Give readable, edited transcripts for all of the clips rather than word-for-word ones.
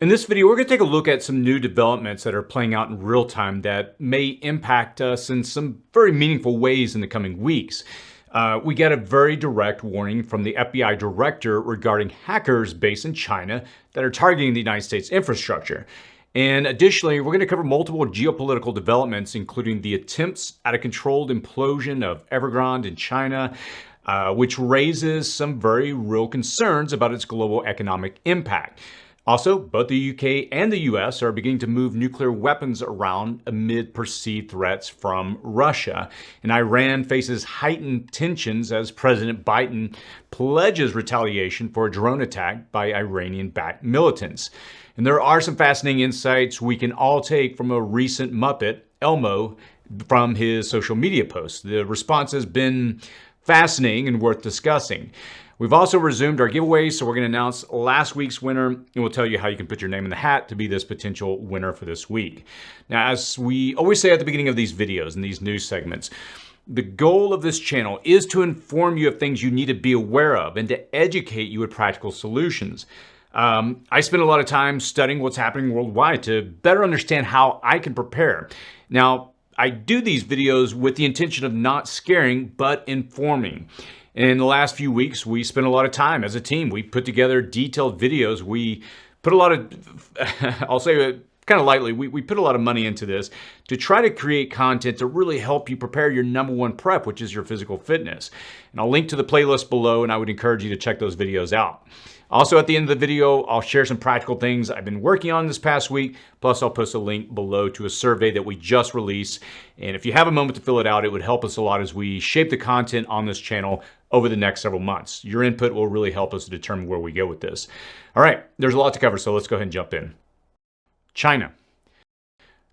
In this video, we're going to take a look at some new developments that are playing out in real time that may impact us in some very meaningful ways in the coming weeks. We get a very direct warning from the FBI director regarding hackers based in China that are targeting the United States infrastructure. And additionally, we're going to cover multiple geopolitical developments, including the attempts at a controlled implosion of Evergrande in China, which raises some very real concerns about its global economic impact. Also, both the UK and the US are beginning to move nuclear weapons around amid perceived threats from Russia. And Iran faces heightened tensions as President Biden pledges retaliation for a drone attack by Iranian-backed militants. And there are some fascinating insights we can all take from a recent Muppet, Elmo, from his social media posts. The response has been fascinating and worth discussing. We've also resumed our giveaways, so we're going to announce last week's winner, and we'll tell you how you can put your name in the hat to be this potential winner for this week. Now, as we always say at the beginning of these videos and these news segments, the goal of this channel is to inform you of things you need to be aware of and to educate you with practical solutions. I spend a lot of time studying what's happening worldwide to better understand how I can prepare. Now, I do these videos with the intention of not scaring, but informing. In the last few weeks, we spent a lot of time as a team. We put together detailed videos. We put a lot of, I'll say it kind of lightly, we put a lot of money into this to try to create content to really help you prepare your number one prep, which is your physical fitness. And I'll link to the playlist below, and I would encourage you to check those videos out. Also, at the end of the video, I'll share some practical things I've been working on this past week. Plus, I'll post a link below to a survey that we just released. And if you have a moment to fill it out, it would help us a lot as we shape the content on this channel over the next several months. Your input will really help us to determine where we go with this. All right, there's a lot to cover, so let's go ahead and jump in. China.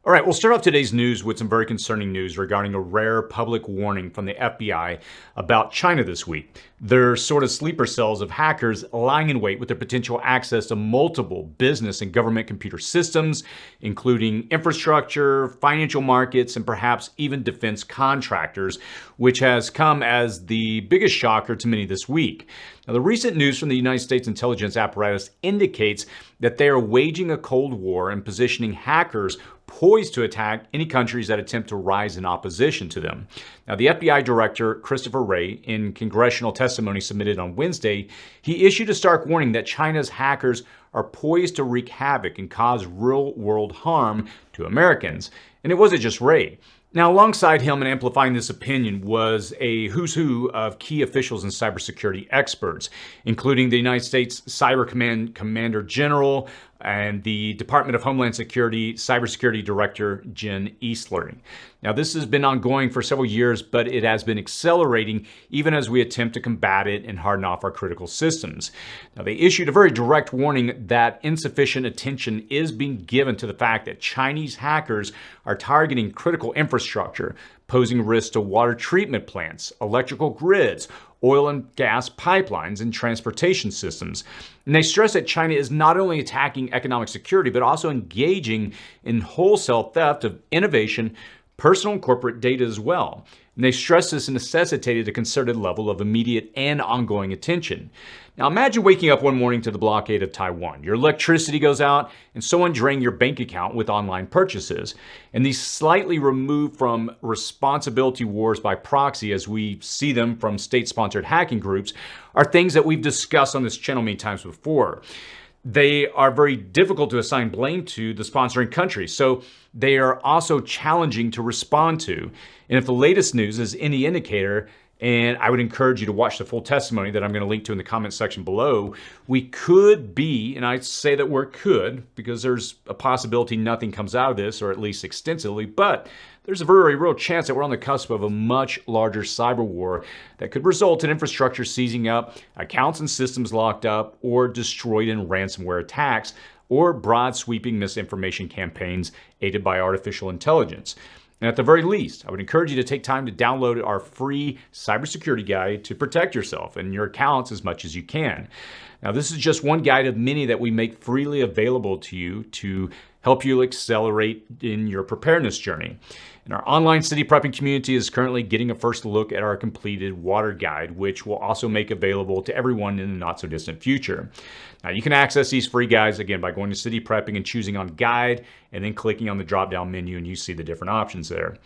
All right, we'll start off today's news with some very concerning news regarding a rare public warning from the FBI about China this week. They're sort of sleeper cells of hackers lying in wait with their potential access to multiple business and government computer systems, including infrastructure, financial markets, and perhaps even defense contractors, which has come as the biggest shocker to many this week. Now, the recent news from the United States intelligence apparatus indicates that they are waging a Cold War and positioning hackers poised to attack any countries that attempt to rise in opposition to them. Now, the FBI director, Christopher Wray, in congressional testimony submitted on Wednesday, he issued a stark warning that China's hackers are poised to wreak havoc and cause real-world harm to Americans. And it wasn't just Wray. Now, alongside him and amplifying this opinion was a who's who of key officials and cybersecurity experts, including the United States Cyber Command Commander General and the Department of Homeland Security Cybersecurity Director Jen Eastler. Now, this has been ongoing for several years, but it has been accelerating even as we attempt to combat it and harden off our critical systems. Now, they issued a very direct warning that insufficient attention is being given to the fact that Chinese hackers are targeting critical infrastructure, posing risks to water treatment plants, electrical grids, oil and gas pipelines, and transportation systems. And they stress that China is not only attacking economic security, but also engaging in wholesale theft of innovation, personal and corporate data as well. And they stress this necessitated a concerted level of immediate and ongoing attention. Now imagine waking up one morning to the blockade of Taiwan. Your electricity goes out and someone drained your bank account with online purchases. And these slightly removed from responsibility wars by proxy, as we see them from state-sponsored hacking groups, are things that we've discussed on this channel many times before. They are very difficult to assign blame to the sponsoring country, so they are also challenging to respond to. And if the latest news is any indicator, and I would encourage you to watch the full testimony that I'm going to link to in the comment section below, we could be, and I say that word could, because there's a possibility nothing comes out of this, or at least extensively, but there's a very real chance that we're on the cusp of a much larger cyber war that could result in infrastructure seizing up, accounts and systems locked up, or destroyed in ransomware attacks, or broad sweeping misinformation campaigns aided by artificial intelligence. And at the very least, I would encourage you to take time to download our free cybersecurity guide to protect yourself and your accounts as much as you can. Now, this is just one guide of many that we make freely available to you to help you accelerate in your preparedness journey. And our online city prepping community is currently getting a first look at our completed water guide, which we'll also make available to everyone in the not so distant future. Now, you can access these free guides again by going to city prepping and choosing on guide and then clicking on the drop down menu, and you see the different options there.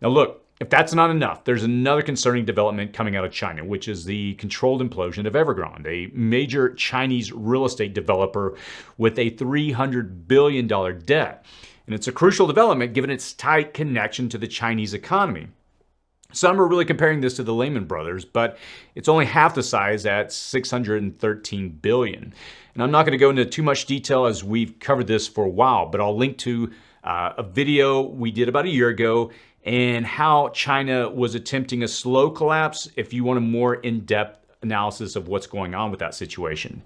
Now look, if that's not enough, there's another concerning development coming out of China, which is the controlled implosion of Evergrande, a major Chinese real estate developer with a $300 billion debt. And it's a crucial development given its tight connection to the Chinese economy. Some are really comparing this to the Lehman Brothers, but it's only half the size at $613 billion. And I'm not going to go into too much detail as we've covered this for a while, but I'll link to a video we did about a year ago and how China was attempting a slow collapse if you want a more in-depth analysis of what's going on with that situation.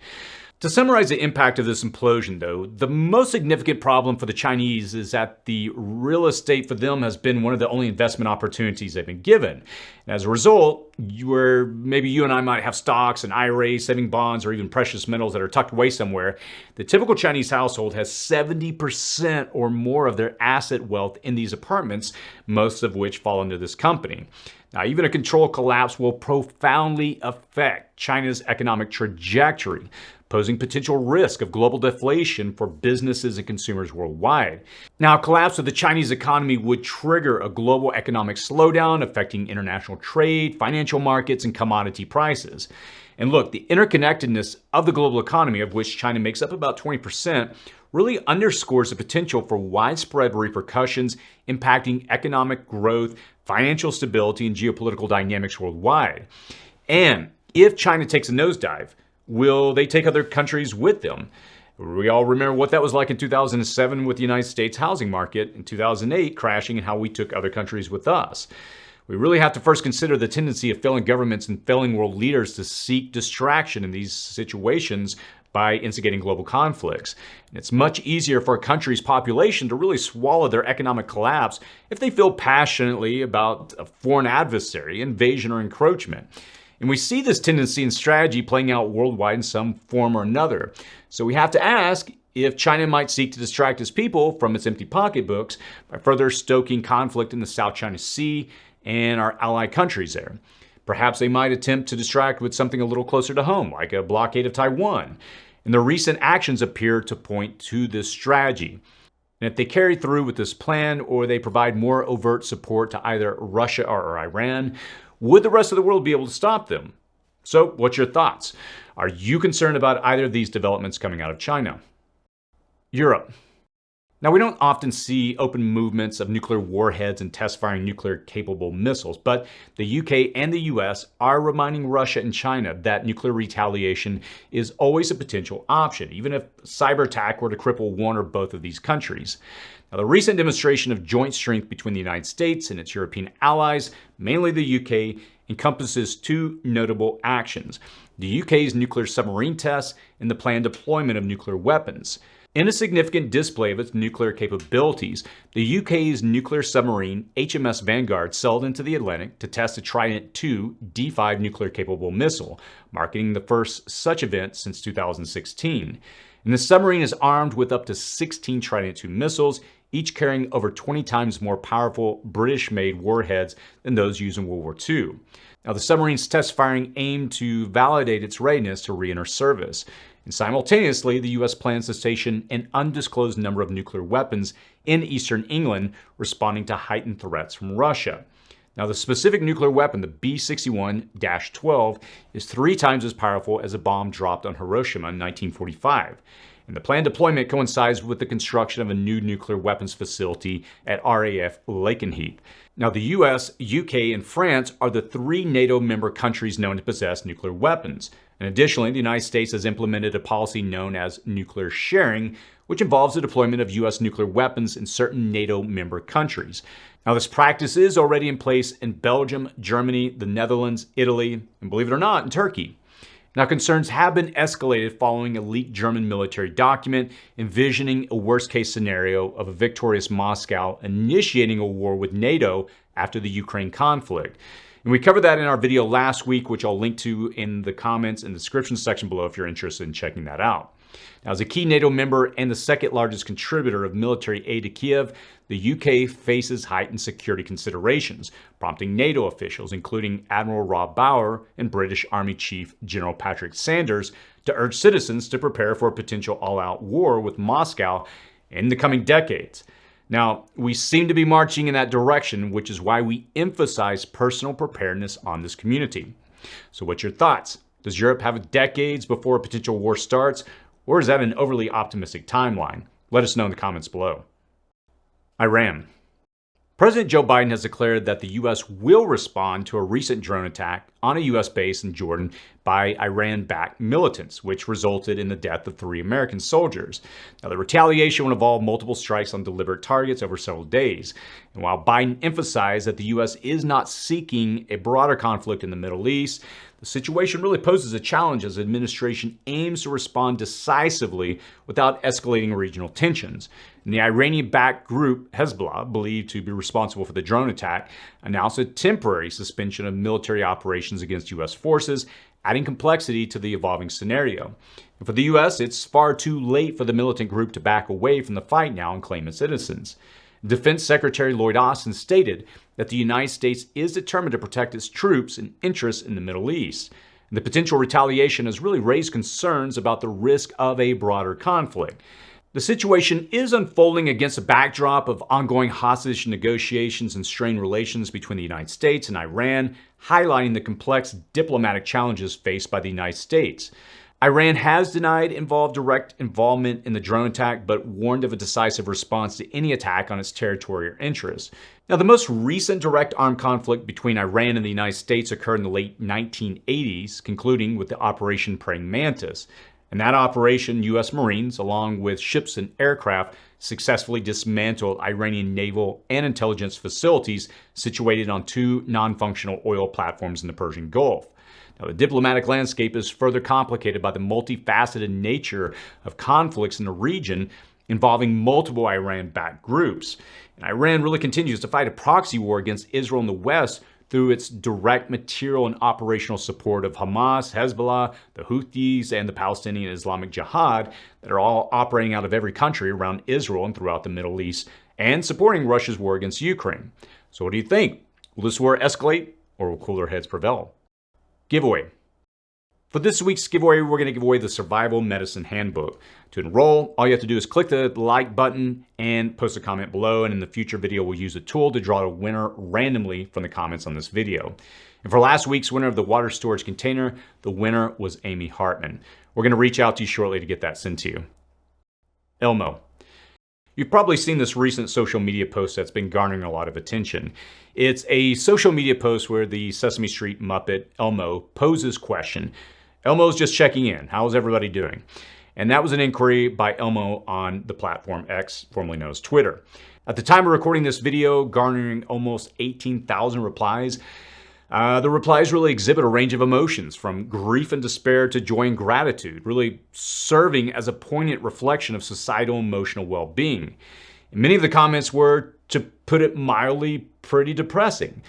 To summarize the impact of this implosion, though, the most significant problem for the Chinese is that the real estate for them has been one of the only investment opportunities they've been given. And as a result, maybe you and I might have stocks and IRAs, saving bonds, or even precious metals that are tucked away somewhere. The typical Chinese household has 70% or more of their asset wealth in these apartments, most of which fall into this company. Now, even a controlled collapse will profoundly affect China's economic trajectory, posing potential risk of global deflation for businesses and consumers worldwide. Now, a collapse of the Chinese economy would trigger a global economic slowdown affecting international trade, financial markets, and commodity prices. And look, the interconnectedness of the global economy, of which China makes up about 20%, really underscores the potential for widespread repercussions impacting economic growth, financial stability, and geopolitical dynamics worldwide. And if China takes a nosedive, will they take other countries with them? We all remember what that was like in 2007 with the United States housing market, in 2008 crashing, and how we took other countries with us. We really have to first consider the tendency of failing governments and failing world leaders to seek distraction in these situations by instigating global conflicts. And it's much easier for a country's population to really swallow their economic collapse if they feel passionately about a foreign adversary, invasion, or encroachment. And we see this tendency and strategy playing out worldwide in some form or another. So we have to ask if China might seek to distract its people from its empty pocketbooks by further stoking conflict in the South China Sea and our allied countries there. Perhaps they might attempt to distract with something a little closer to home, like a blockade of Taiwan. And the recent actions appear to point to this strategy. And if they carry through with this plan, or they provide more overt support to either Russia or Iran, would the rest of the world be able to stop them? So, what's your thoughts? Are you concerned about either of these developments coming out of China? Europe. Now, we don't often see open movements of nuclear warheads and test-firing nuclear-capable missiles, but the UK and the US are reminding Russia and China that nuclear retaliation is always a potential option, even if cyber attack were to cripple one or both of these countries. Now, the recent demonstration of joint strength between the United States and its European allies, mainly the UK, encompasses two notable actions: the UK's nuclear submarine tests and the planned deployment of nuclear weapons. In a significant display of its nuclear capabilities, the UK's nuclear submarine HMS Vanguard sailed into the Atlantic to test a Trident II D5 nuclear-capable missile, marking the first such event since 2016. And the submarine is armed with up to 16 Trident II missiles, each carrying over 20 times more powerful British-made warheads than those used in World War II. Now, the submarine's test firing aimed to validate its readiness to re-enter service. And simultaneously, the U.S. plans to station an undisclosed number of nuclear weapons in eastern England, responding to heightened threats from Russia. Now, the specific nuclear weapon, the B-61-12, is 3 times as powerful as a bomb dropped on Hiroshima in 1945. And the planned deployment coincides with the construction of a new nuclear weapons facility at RAF Lakenheath. Now, the US, UK, and France are the 3 NATO member countries known to possess nuclear weapons. And additionally, the United States has implemented a policy known as nuclear sharing, which involves the deployment of US nuclear weapons in certain NATO member countries. Now, this practice is already in place in Belgium, Germany, the Netherlands, Italy, and believe it or not, in Turkey. Now, concerns have been escalated following a leaked German military document envisioning a worst-case scenario of a victorious Moscow initiating a war with NATO after the Ukraine conflict. And we covered that in our video last week, which I'll link to in the comments and description section below if you're interested in checking that out. Now, as a key NATO member and the second largest contributor of military aid to Kiev, the UK faces heightened security considerations, prompting NATO officials, including Admiral Rob Bauer and British Army Chief General Patrick Sanders, to urge citizens to prepare for a potential all-out war with Moscow in the coming decades. Now, we seem to be marching in that direction, which is why we emphasize personal preparedness on this community. So what's your thoughts? Does Europe have decades before a potential war starts, or is that an overly optimistic timeline? Let us know in the comments below. Iran. President Joe Biden has declared that the U.S. will respond to a recent drone attack on a U.S. base in Jordan by Iran-backed militants, which resulted in the death of 3 American soldiers. Now, the retaliation would involve multiple strikes on deliberate targets over several days. And while Biden emphasized that the U.S. is not seeking a broader conflict in the Middle East, the situation really poses a challenge as the administration aims to respond decisively without escalating regional tensions. And the Iranian-backed group Hezbollah, believed to be responsible for the drone attack, announced a temporary suspension of military operations against U.S. forces, adding complexity to the evolving scenario. And for the U.S., it's far too late for the militant group to back away from the fight now and claim its innocence. Defense Secretary Lloyd Austin stated that the United States is determined to protect its troops and interests in the Middle East. And the potential retaliation has really raised concerns about the risk of a broader conflict. The situation is unfolding against a backdrop of ongoing hostage negotiations and strained relations between the United States and Iran, highlighting the complex diplomatic challenges faced by the United States. Iran has denied direct involvement in the drone attack, but warned of a decisive response to any attack on its territory or interests. Now, the most recent direct armed conflict between Iran and the United States occurred in the late 1980s, concluding with the Operation Praying Mantis. In that operation, U.S. Marines, along with ships and aircraft, successfully dismantled Iranian naval and intelligence facilities situated on 2 non-functional oil platforms in the Persian Gulf. Now, the diplomatic landscape is further complicated by the multifaceted nature of conflicts in the region involving multiple Iran-backed groups. And Iran really continues to fight a proxy war against Israel in the West through its direct material and operational support of Hamas, Hezbollah, the Houthis, and the Palestinian Islamic Jihad that are all operating out of every country around Israel and throughout the Middle East, and supporting Russia's war against Ukraine. So what do you think? Will this war escalate, or will cooler heads prevail? Giveaway. For this week's giveaway, we're going to give away the Survival Medicine Handbook. To enroll, all you have to do is click the like button and post a comment below, and in the future video, we'll use a tool to draw a winner randomly from the comments on this video. And for last week's winner of the water storage container, the winner was Amy Hartman. We're going to reach out to you shortly to get that sent to you. Elmo. You've probably seen this recent social media post that's been garnering a lot of attention. It's a social media post where the Sesame Street Muppet, Elmo, poses question. Elmo's just checking in. How's everybody doing? And that was an inquiry by Elmo on the platform X, formerly known as Twitter. At the time of recording this video, garnering almost 18,000 replies, the replies really exhibit a range of emotions, from grief and despair to joy and gratitude, really serving as a poignant reflection of societal emotional well-being. And many of the comments were, to put it mildly, pretty depressing.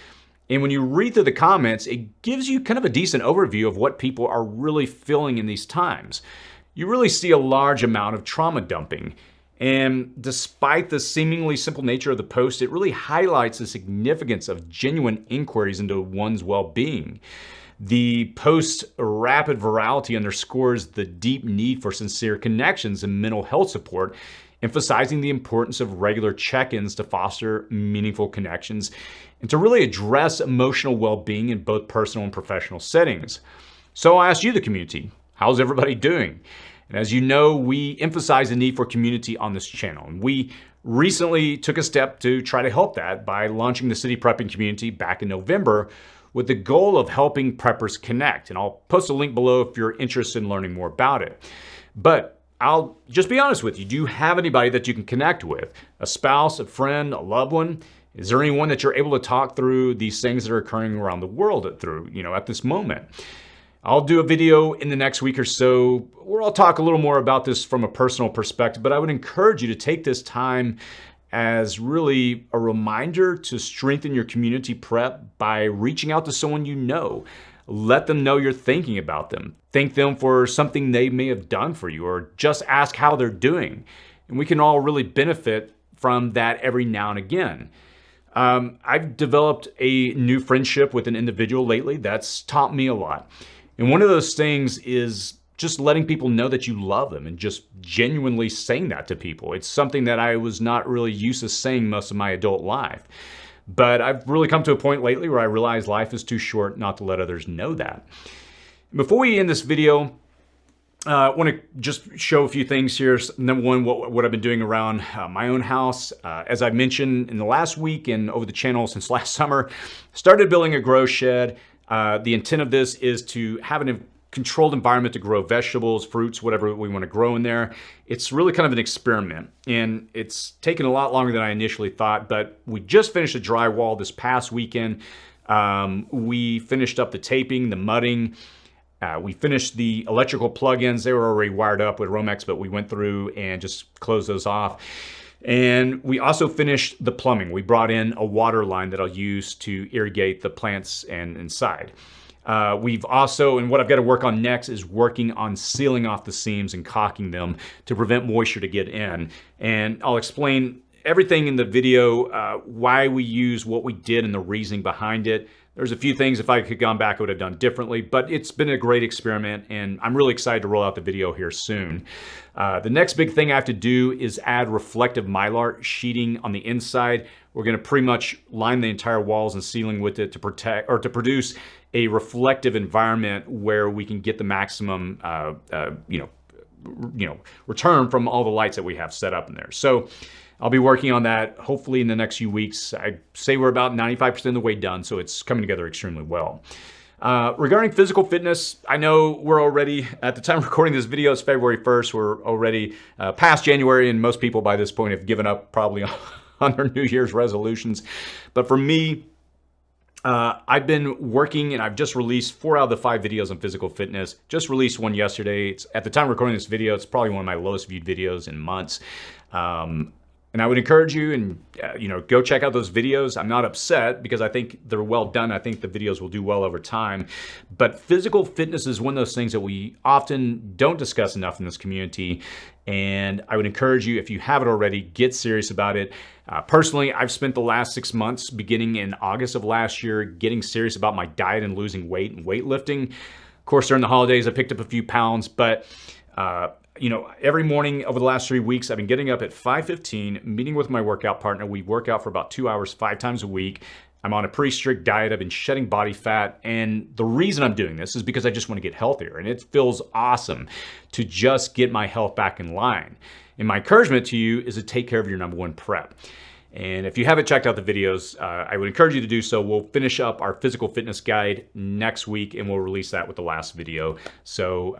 And when you read through the comments, it gives you kind of a decent overview of what people are really feeling in these times. You really see a large amount of trauma dumping. And despite the seemingly simple nature of the post, it really highlights the significance of genuine inquiries into one's well-being. The post's rapid virality underscores the deep need for sincere connections and mental health support, emphasizing the importance of regular check-ins to foster meaningful connections and to really address emotional well-being in both personal and professional settings. So I asked you, the community, how's everybody doing? And as you know, we emphasize the need for community on this channel. And we recently took a step to try to help that by launching the City Prepping Community back in November with the goal of helping preppers connect. And I'll post a link below if you're interested in learning more about it. But I'll just be honest with you. Do you have anybody that you can connect with? A spouse, a friend, a loved one? Is there anyone that you're able to talk through these things that are occurring around the world at this moment? I'll do a video in the next week or so where I'll talk a little more about this from a personal perspective, but I would encourage you to take this time as really a reminder to strengthen your community prep by reaching out to someone you know. Let them know you're thinking about them. Thank them for something they may have done for you, or just ask how they're doing. And we can all really benefit from that every now and again. I've developed a new friendship with an individual lately that's taught me a lot. And one of those things is just letting people know that you love them and just genuinely saying that to people. It's something that I was not really used to saying most of my adult life. But I've really come to a point lately where I realize life is too short not to let others know that. Before we end this video, I want to just show a few things here. Number one, what I've been doing around my own house. As I mentioned in the last week and over the channel since last summer, started building a grow shed. The intent of this is to have a controlled environment to grow vegetables, fruits, whatever we want to grow in there. It's really kind of an experiment, and it's taken a lot longer than I initially thought, but we just finished the drywall this past weekend. We finished up the taping, the mudding. We finished the electrical plugins. They were already wired up with Romex, but we went through and just closed those off. And we also finished the plumbing. We brought in a water line that I'll use to irrigate the plants and inside. We've also, and what I've got to work on next is working on sealing off the seams and caulking them to prevent moisture to get in. And I'll explain everything in the video, why we use what we did and the reasoning behind it. There's a few things, if I could have gone back, I would have done differently, but it's been a great experiment, and I'm really excited to roll out the video here soon. The next big thing I have to do is add reflective mylar sheeting on the inside. We're going to pretty much line the entire walls and ceiling with it to protect, or to produce a reflective environment where we can get the maximum, return from all the lights that we have set up in there. So I'll be working on that hopefully in the next few weeks. I'd say we're about 95% of the way done, so it's coming together extremely well. Regarding physical fitness, I know we're already, at the time of recording this video, it's February 1st, we're already past January, and most people by this point have given up probably on their New Year's resolutions. But for me, I've been working, and I've just released 4 out of the 5 videos on physical fitness. Just released one yesterday. It's, at the time of recording this video, it's probably one of my lowest viewed videos in months. And I would encourage you and go check out those videos. I'm not upset because I think they're well done. I think the videos will do well over time. But physical fitness is one of those things that we often don't discuss enough in this community. And I would encourage you, if you haven't already, get serious about it. Personally, I've spent the last 6 months, beginning in August of last year, getting serious about my diet and losing weight and weightlifting. Of course, during the holidays, I picked up a few pounds, but every morning over the last 3 weeks, I've been getting up at 5:15, meeting with my workout partner. We work out for about 2 hours, 5 times a week. I'm on a pretty strict diet. I've been shedding body fat. And the reason I'm doing this is because I just want to get healthier. And it feels awesome to just get my health back in line. And my encouragement to you is to take care of your number one prep. And if you haven't checked out the videos, I would encourage you to do so. We'll finish up our physical fitness guide next week, and we'll release that with the last video. So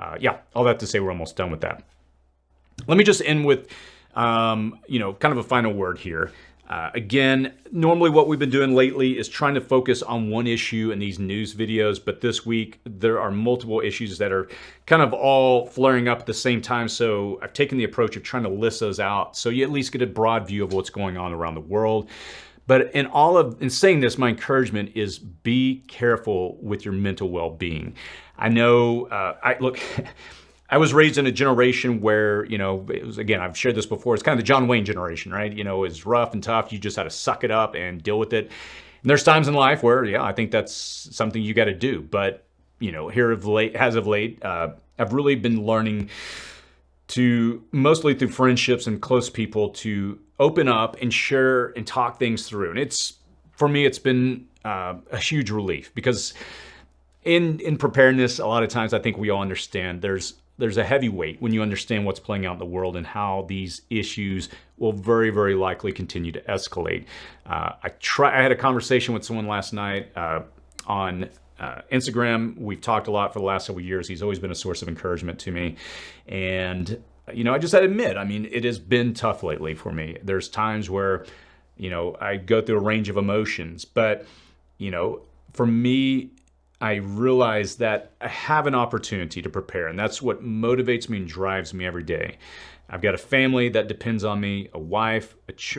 all that to say, we're almost done with that. Let me just end with, kind of a final word here. Again, normally what we've been doing lately is trying to focus on one issue in these news videos, but this week there are multiple issues that are kind of all flaring up at the same time. So I've taken the approach of trying to list those out so you at least get a broad view of what's going on around the world. But in saying this, my encouragement is be careful with your mental well-being. I know, I was raised in a generation where, it was, again, I've shared this before, it's kind of the John Wayne generation, right? It's rough and tough. You just had to suck it up and deal with it. And there's times in life where, I think that's something you got to do. But, as of late, I've really been learning to, mostly through friendships and close people, to open up and share and talk things through. And for me, it's been a huge relief because in preparedness, a lot of times I think we all understand there's a heavy weight when you understand what's playing out in the world and how these issues will very, very likely continue to escalate. I had a conversation with someone last night on Instagram. We've talked a lot for the last several years. He's always been a source of encouragement to me. And, I just had to admit, it has been tough lately for me. There's times where, I go through a range of emotions, but, for me, I realize that I have an opportunity to prepare, and that's what motivates me and drives me every day. I've got a family that depends on me, a wife,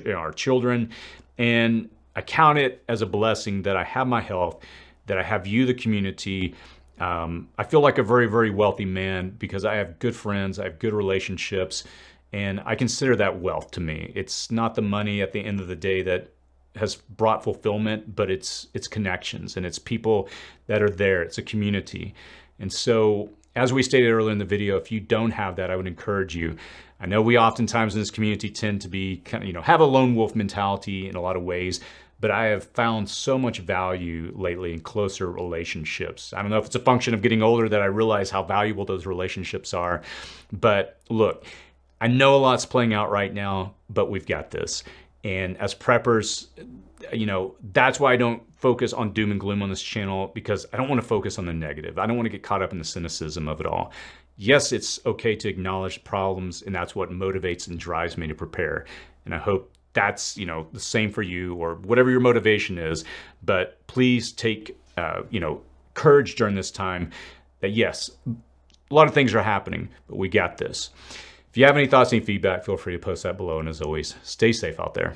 our children, and I count it as a blessing that I have my health, that I have you, the community. I feel like a very, very wealthy man because I have good friends, I have good relationships, and I consider that wealth to me. It's not the money at the end of the day that has brought fulfillment, but it's connections and it's people that are there. It's a community. And so, as we stated earlier in the video, if you don't have that, I would encourage you. I know we oftentimes in this community tend to be kind of, have a lone wolf mentality in a lot of ways, but I have found so much value lately in closer relationships. I don't know if it's a function of getting older that I realize how valuable those relationships are. But look, I know a lot's playing out right now, but we've got this. And as preppers, that's why I don't focus on doom and gloom on this channel, because I don't want to focus on the negative. I don't want to get caught up in the cynicism of it all. Yes, it's okay to acknowledge problems, and that's what motivates and drives me to prepare. And I hope that's, the same for you, or whatever your motivation is. But please take, courage during this time that yes, a lot of things are happening, but we got this. If you have any thoughts, any feedback, feel free to post that below. And as always, stay safe out there.